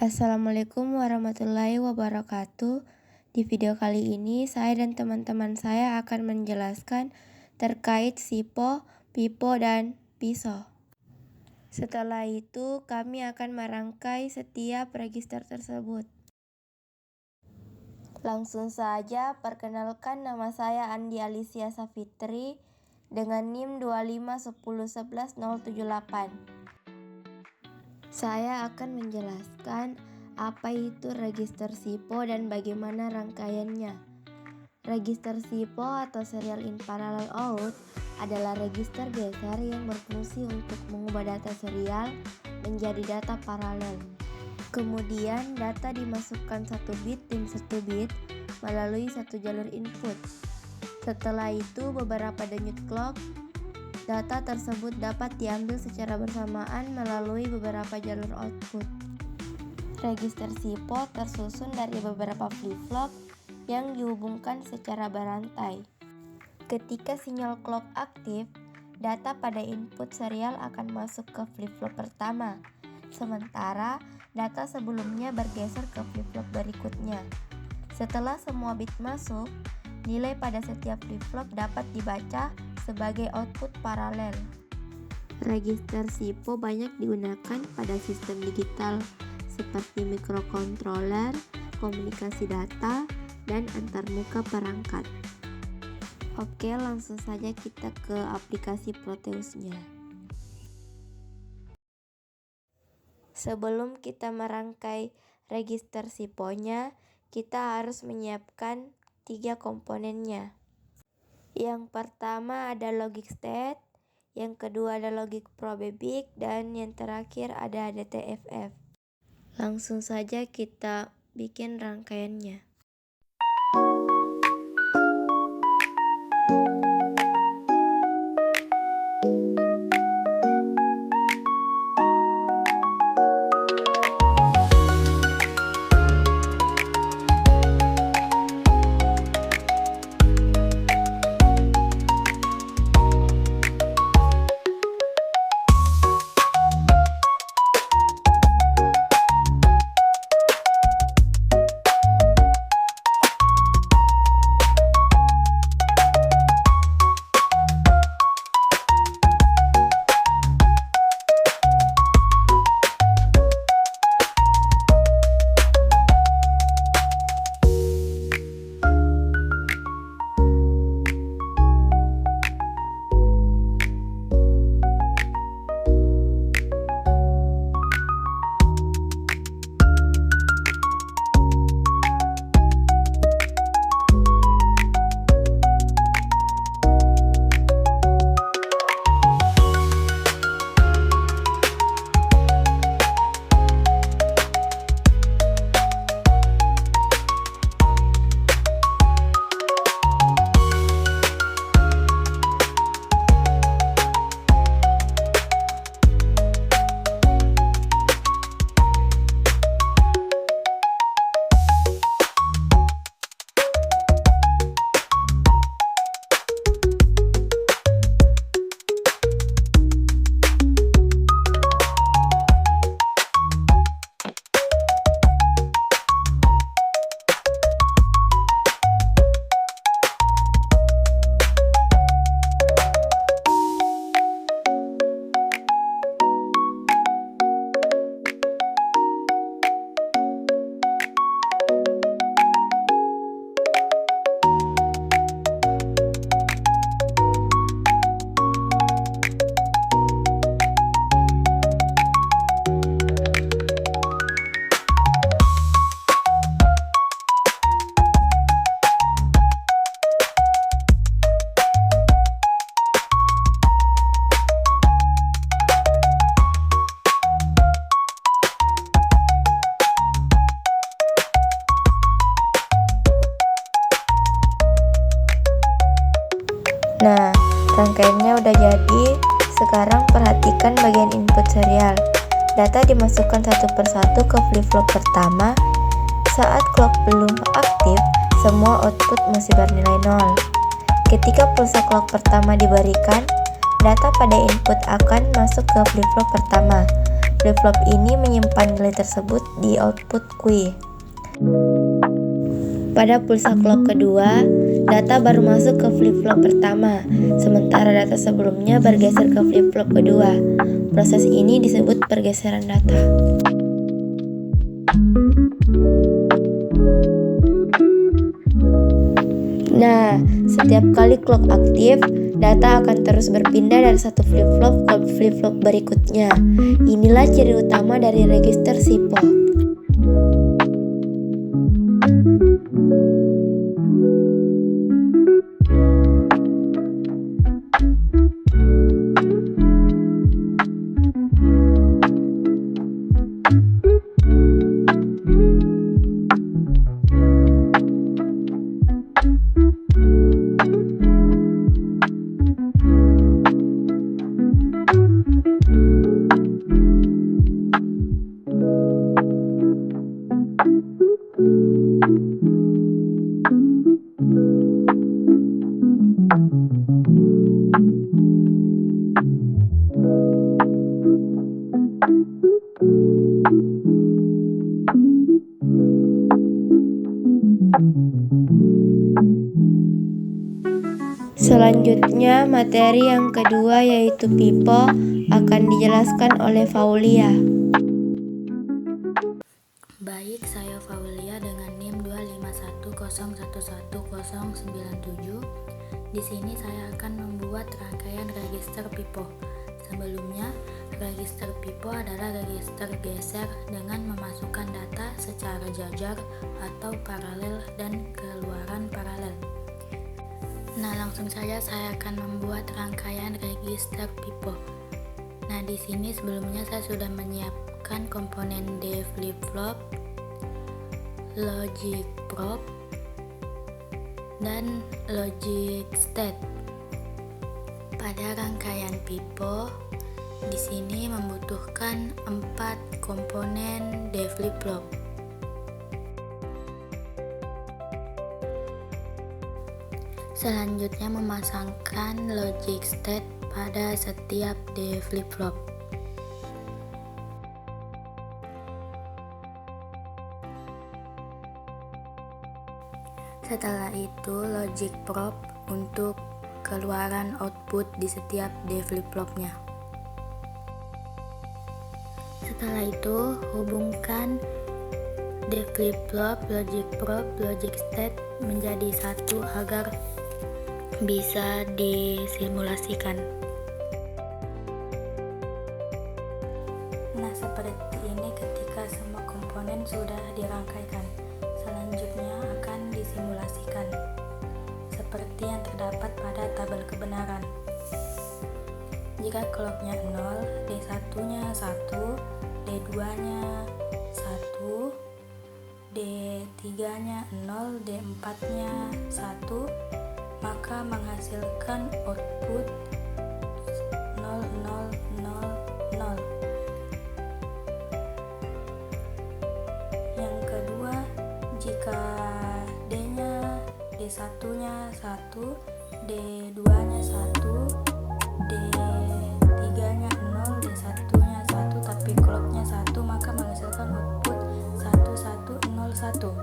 Assalamualaikum warahmatullahi wabarakatuh. Di video kali ini, saya dan teman-teman saya akan menjelaskan terkait SIPO, PIPO, dan PISO. Setelah itu, kami akan merangkai setiap register tersebut. Langsung saja, perkenalkan, nama saya Andi Alicia Safitri dengan NIM 251011078. Saya akan menjelaskan apa itu register SIPO dan bagaimana rangkaiannya. Register SIPO atau Serial in Parallel Out adalah register geser yang berfungsi untuk mengubah data serial menjadi data paralel. Kemudian data dimasukkan satu bit demi satu bit melalui satu jalur input. Setelah itu beberapa denyut clock, data tersebut dapat diambil secara bersamaan melalui beberapa jalur output. Register SIPO tersusun dari beberapa flip-flop yang dihubungkan secara berantai. Ketika sinyal clock aktif, data pada input serial akan masuk ke flip-flop pertama, sementara data sebelumnya bergeser ke flip-flop berikutnya. Setelah semua bit masuk, nilai pada setiap flip-flop dapat dibaca sebagai output paralel. Register SIPO banyak digunakan pada sistem digital seperti microcontroller, komunikasi data, dan antarmuka perangkat. Oke, langsung saja kita ke aplikasi Proteus-nya. Sebelum kita merangkai register SIPO-nya, kita harus menyiapkan 3 komponennya. Yang pertama ada logic state, yang kedua ada logic probability, dan yang terakhir ada DTFF. Langsung saja kita bikin rangkaiannya. Nah, rangkaiannya udah jadi. Sekarang perhatikan bagian input serial. Data dimasukkan satu persatu ke flip-flop pertama. Saat clock belum aktif, semua output masih bernilai 0. Ketika pulsa clock pertama diberikan, data pada input akan masuk ke flip-flop pertama. flip-flop ini menyimpan nilai tersebut di output Q. Pada pulsa clock kedua, data baru masuk ke flip-flop pertama, sementara data sebelumnya bergeser ke flip-flop kedua. Proses ini disebut pergeseran data. Nah, setiap kali clock aktif, data akan terus berpindah dari satu flip-flop ke flip-flop berikutnya. Inilah ciri utama dari register SIPO. Selanjutnya, materi yang kedua yaitu pipo akan dijelaskan oleh Faulia. Baik, saya Faulia dengan NIM 251111097. Di sini saya akan membuat rangkaian register pipo. Sebelumnya, register pipo adalah register geser dengan memasukkan data secara jajar atau paralel dan keluaran paralel. Nah, langsung saja saya akan membuat rangkaian register pipo. Nah, di sini sebelumnya saya sudah menyiapkan komponen D flip-flop, logic probe, dan logic state. Pada rangkaian pipo, di sini membutuhkan 4 komponen D flip-flop. Selanjutnya memasangkan logic state pada setiap D flip-flop. Setelah itu logic probe untuk keluaran output di setiap D flip-flopnya. Setelah itu hubungkan D flip-flop, logic probe, logic state menjadi satu agar bisa disimulasikan. Nah, seperti ini ketika semua komponen sudah dirangkaikan. Selanjutnya akan disimulasikan seperti yang terdapat pada tabel kebenaran. Jika clocknya 0, D1-nya 1, D2-nya 1, D3-nya 0, D4-nya 1, maka menghasilkan output 0000. Yang kedua, jika D1-nya 1, D2-nya 1, D3-nya 0, D1-nya 1, tapi clocknya 1, maka menghasilkan output 1101.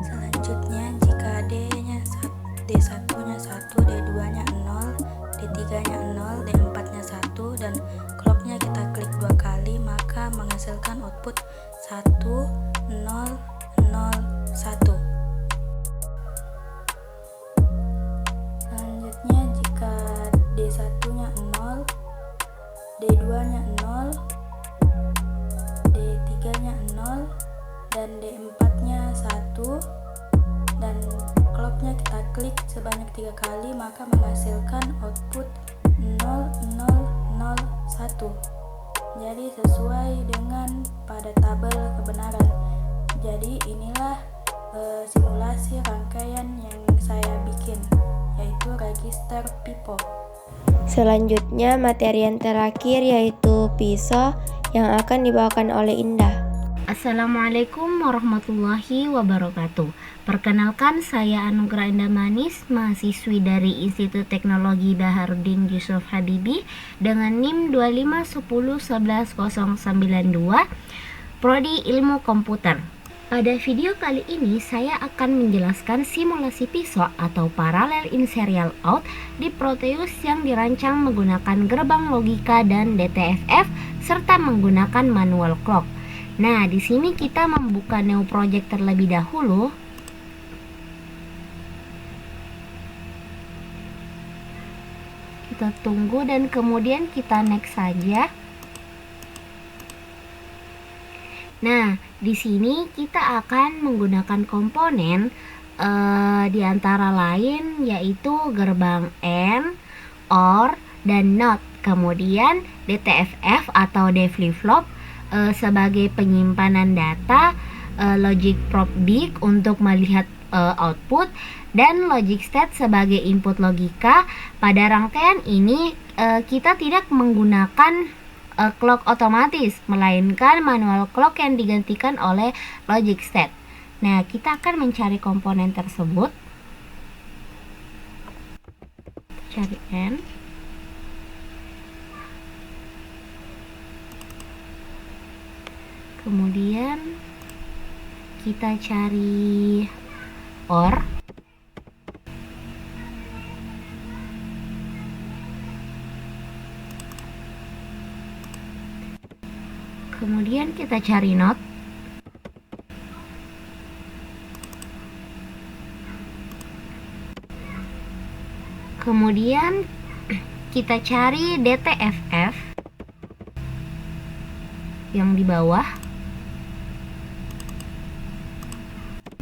Selanjutnya, jika D1-nya 1, D2-nya 0, D3-nya 0, D4-nya 1, dan clocknya kita klik 2 kali, maka menghasilkan output 1001. Selanjutnya, jika D1-nya 0, D2-nya 0, D3-nya 0, dan D4-nya 1, dan clocknya kita klik sebanyak 3 kali, maka menghasilkan output 0001. Jadi sesuai dengan pada tabel kebenaran. Jadi inilah simulasi rangkaian yang saya bikin, yaitu register pipo. Selanjutnya materi yang terakhir yaitu pisau yang akan dibawakan oleh Indah. Assalamualaikum warahmatullahi wabarakatuh. Perkenalkan, saya Anugrah Indah Manis, mahasiswi dari Institut Teknologi Baharudin Yusuf Habibie dengan NIM 251011092, Prodi Ilmu Komputer. Pada video kali ini saya akan menjelaskan simulasi PISO atau Parallel in Serial Out di Proteus yang dirancang menggunakan gerbang logika dan DTFF serta menggunakan manual clock. Nah, di sini kita membuka Neo Project terlebih dahulu. Kita tunggu dan kemudian kita next saja. Nah, di sini kita akan menggunakan komponen di antara lain yaitu gerbang AND, OR, dan NOT. Kemudian DTFF atau D flip-flop sebagai penyimpanan data, logic probe big untuk melihat output, dan logic state sebagai input logika. Pada rangkaian ini kita tidak menggunakan clock otomatis, melainkan manual clock yang digantikan oleh logic state. Nah, kita akan mencari komponen tersebut. Cari N. Kemudian kita cari OR. Kemudian kita cari NOT. Kemudian kita cari DTFF yang di bawah.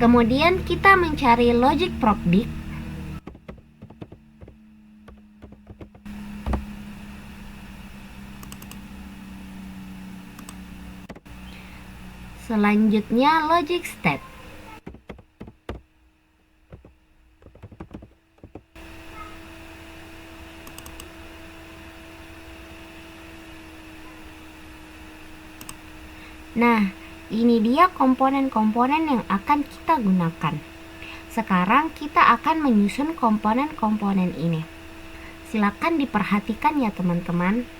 Kemudian kita mencari logic probe big. Selanjutnya logic state. Nah, ini dia komponen-komponen yang akan kita gunakan. Sekarang kita akan menyusun komponen-komponen ini. Silakan diperhatikan ya teman-teman.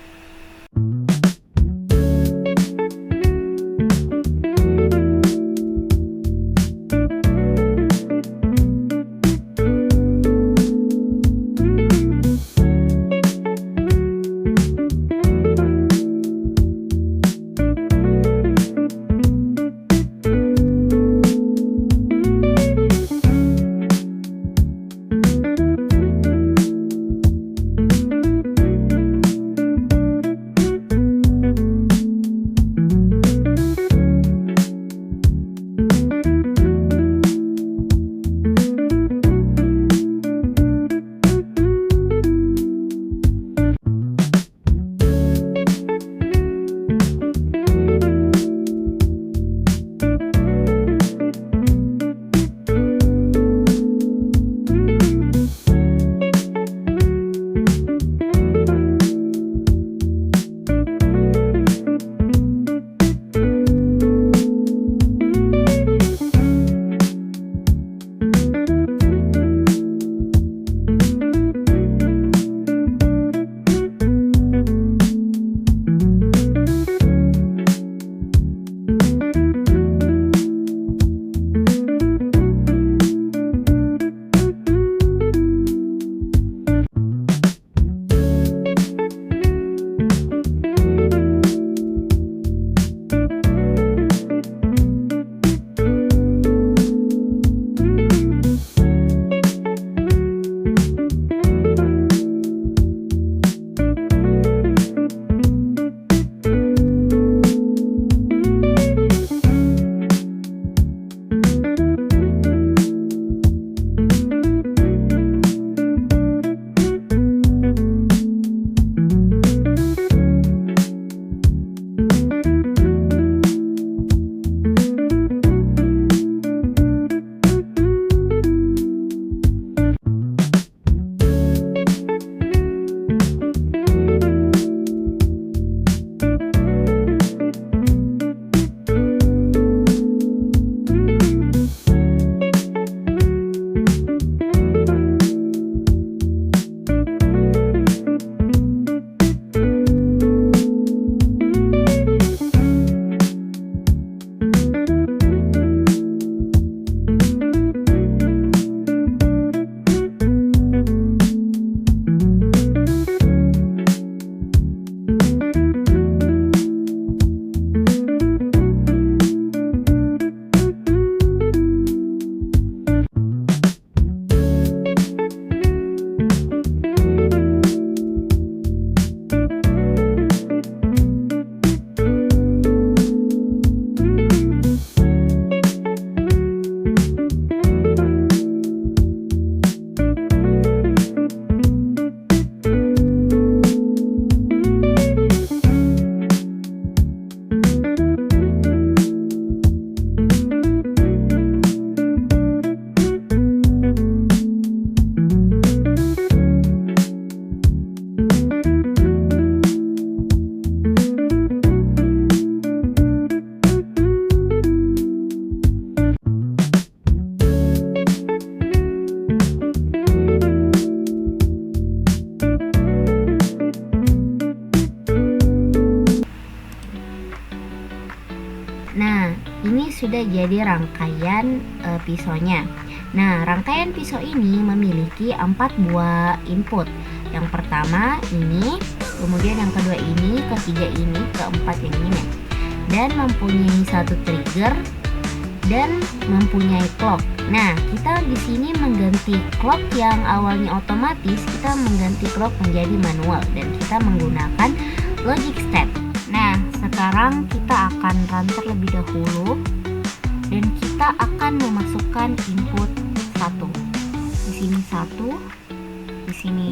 ini sudah jadi rangkaian pisaunya. Nah, rangkaian pisau ini memiliki 4 buah input. Yang pertama ini, kemudian yang kedua ini, ketiga ini, keempat yang ini. Dan mempunyai satu trigger dan mempunyai clock. Nah, kita di sini mengganti clock yang awalnya otomatis, kita mengganti clock menjadi manual dan kita menggunakan logic step. Nah, sekarang kita akan run terlebih dahulu dan kita akan memasukkan input 1. Di sini 1, di sini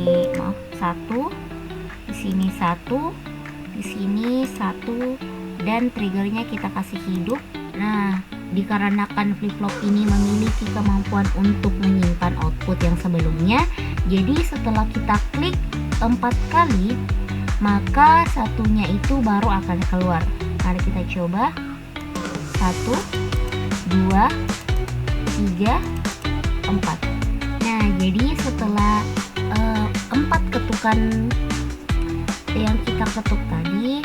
1, di sini 1, di sini 1 dan triggernya kita kasih hidup. Nah, dikarenakan flip-flop ini memiliki kemampuan untuk menyimpan output yang sebelumnya, jadi setelah kita klik 4 kali, maka satunya itu baru akan keluar. Mari kita coba. 1, 2, 3, 4. Nah, jadi setelah 4 ketukan yang kita ketuk tadi,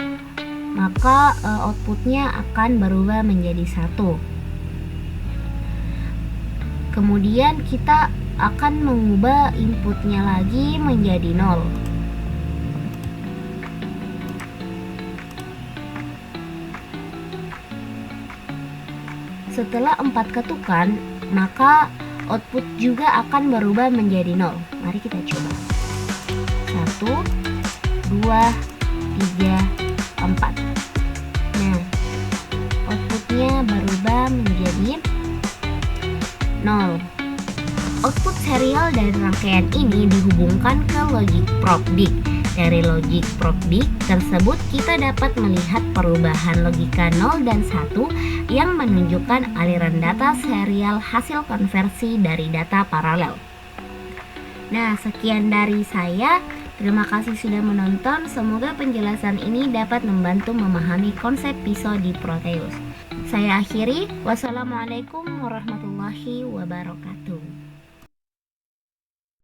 maka outputnya akan berubah menjadi 1. Kemudian kita akan mengubah inputnya lagi menjadi 0. Setelah 4 ketukan, maka output juga akan berubah menjadi 0. Mari kita coba. 1, 2, 3, 4. Nah, outputnya berubah menjadi 0. Output serial dari rangkaian ini dihubungkan ke logic probe bit. Dari logic probe bit tersebut kita dapat melihat perubahan logika 0 dan 1 yang menunjukkan aliran data serial hasil konversi dari data paralel. Nah, sekian dari saya. Terima kasih sudah menonton. Semoga penjelasan ini dapat membantu memahami konsep pisau di Proteus. Saya akhiri. Wassalamualaikum warahmatullahi wabarakatuh.